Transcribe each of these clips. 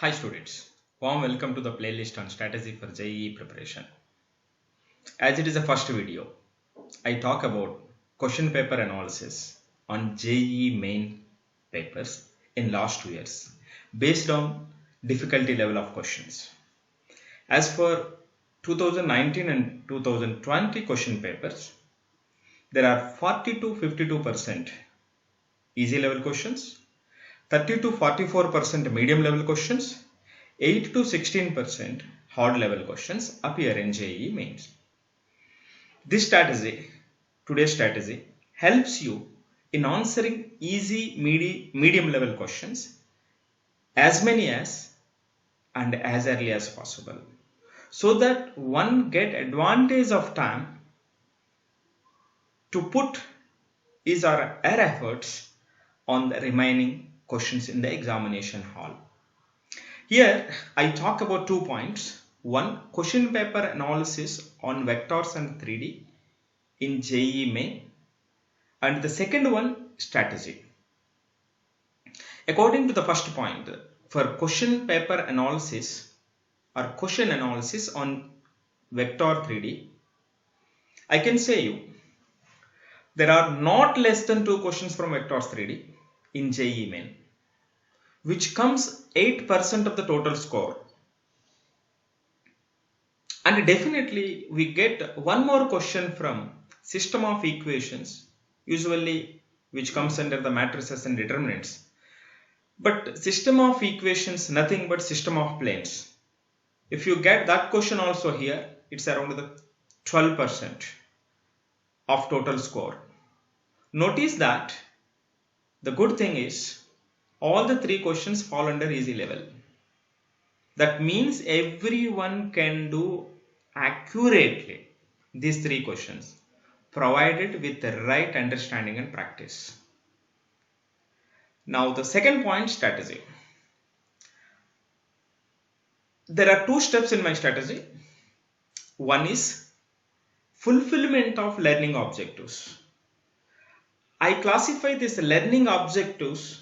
Hi students, warm welcome to the playlist on strategy for JEE preparation. As it is the first video, I talk about question paper analysis on JEE main papers in last 2 years based on difficulty level of questions. As for 2019 and 2020 question papers, there are 40 to 52% easy level questions, 30 to 44% medium level questions, 8 to 16% hard level questions appear in JEE mains. This strategy, today's strategy, helps you in answering easy, medium level questions as many as and as early as possible, so that one get advantage of time to put his or her efforts on the remaining questions in the examination hall. Here I talk about 2 points. One, question paper analysis on vectors and 3D in JEE main, and the second one, strategy. According to the first point, for question paper analysis or question analysis on vector 3D, I can say you there are not less than 2 questions from vectors 3D in JEE main, which comes 8% of the total score. And definitely we get one more question from system of equations, usually which comes under the matrices and determinants. But system of equations, nothing but system of planes. If you get that question also here, it's around the 12% of total score. Notice that the good thing is all the 3 questions fall under easy level. That means everyone can do accurately these 3 questions, provided with the right understanding and practice. Now the second point, strategy. There are 2 steps in my strategy. One is fulfillment of learning objectives. I classify these learning objectives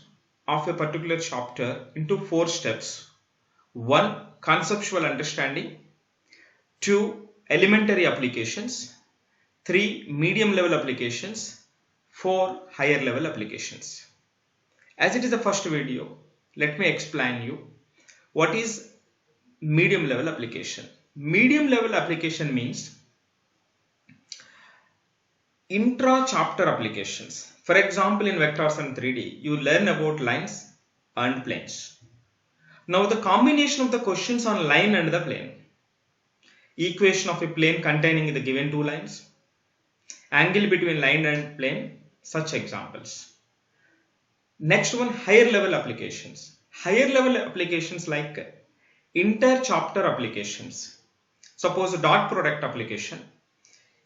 of a particular chapter into 4 steps. 1, conceptual understanding. 2, elementary applications. 3, medium level applications. 4, higher level applications. As it is the first video, let me explain you what is medium level application. Medium level application means intra chapter applications. For example, in vectors and 3D, you learn about lines and planes. Now the combination of the questions on line and the plane, equation of a plane containing the given 2 lines, angle between line and plane, such examples. Next one, higher level applications. Higher level applications like inter-chapter applications. Suppose a dot product application,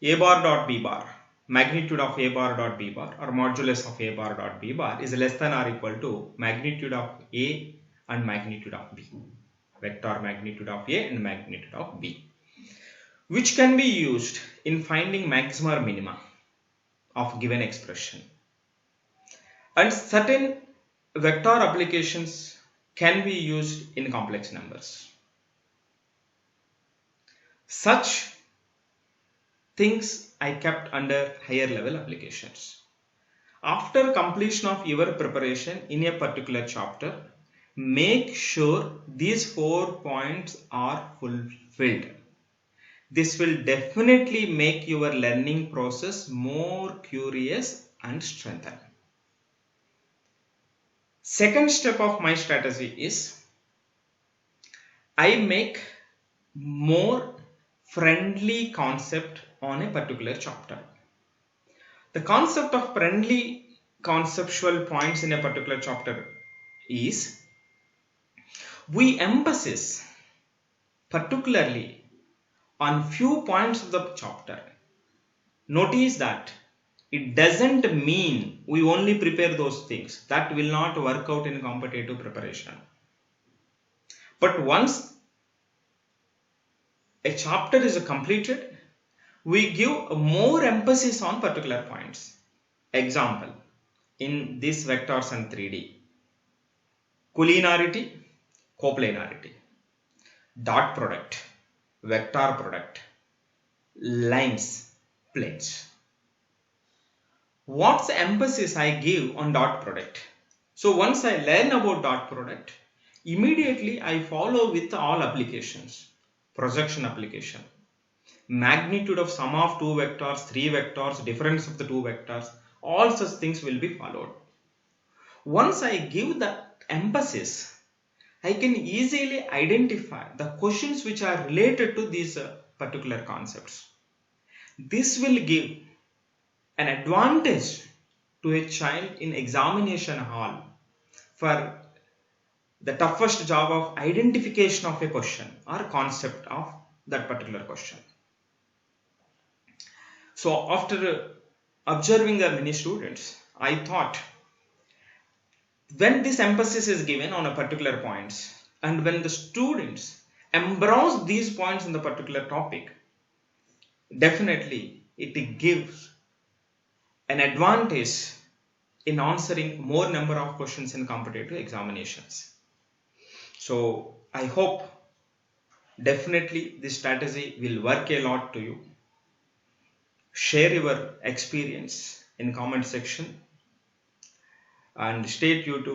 a bar dot b bar, magnitude of a bar dot b bar or modulus of a bar dot b bar is less than or equal to magnitude of a and magnitude of b. Vector magnitude of a and magnitude of b, which can be used in finding maxima or minima of given expression. And certain vector applications can be used in complex numbers. Such things I kept under higher level applications. After completion of your preparation in a particular chapter, make sure these 4 points are fulfilled. This will definitely make your learning process more curious and strengthened. Second step of my strategy is I make more friendly concept on a particular chapter. The concept of friendly conceptual points in a particular chapter is we emphasize particularly on few points of the chapter. Notice that it doesn't mean we only prepare those things. That will not work out in competitive preparation. But once a chapter is completed, we give more emphasis on particular points. Example, in this vectors and 3D, collinearity, coplanarity, dot product, vector product, lines, planes. What's the emphasis I give on dot product? So once I learn about dot product, immediately I follow with all applications, projection application, magnitude of sum of two vectors, three vectors, difference of the two vectors, all such things will be followed. Once I give the emphasis, I can easily identify the questions which are related to these particular concepts. This will give an advantage to a child in examination hall for the toughest job of identification of a question or concept of that particular question. So after observing many students, I thought when this emphasis is given on a particular points and when the students embrace these points in the particular topic, definitely it gives an advantage in answering more number of questions in competitive examinations. So I hope definitely this strategy will work a lot to you. Share your experience in comment section and stay tuned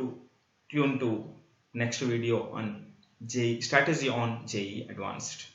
to next video on JEE strategy on JEE Advanced.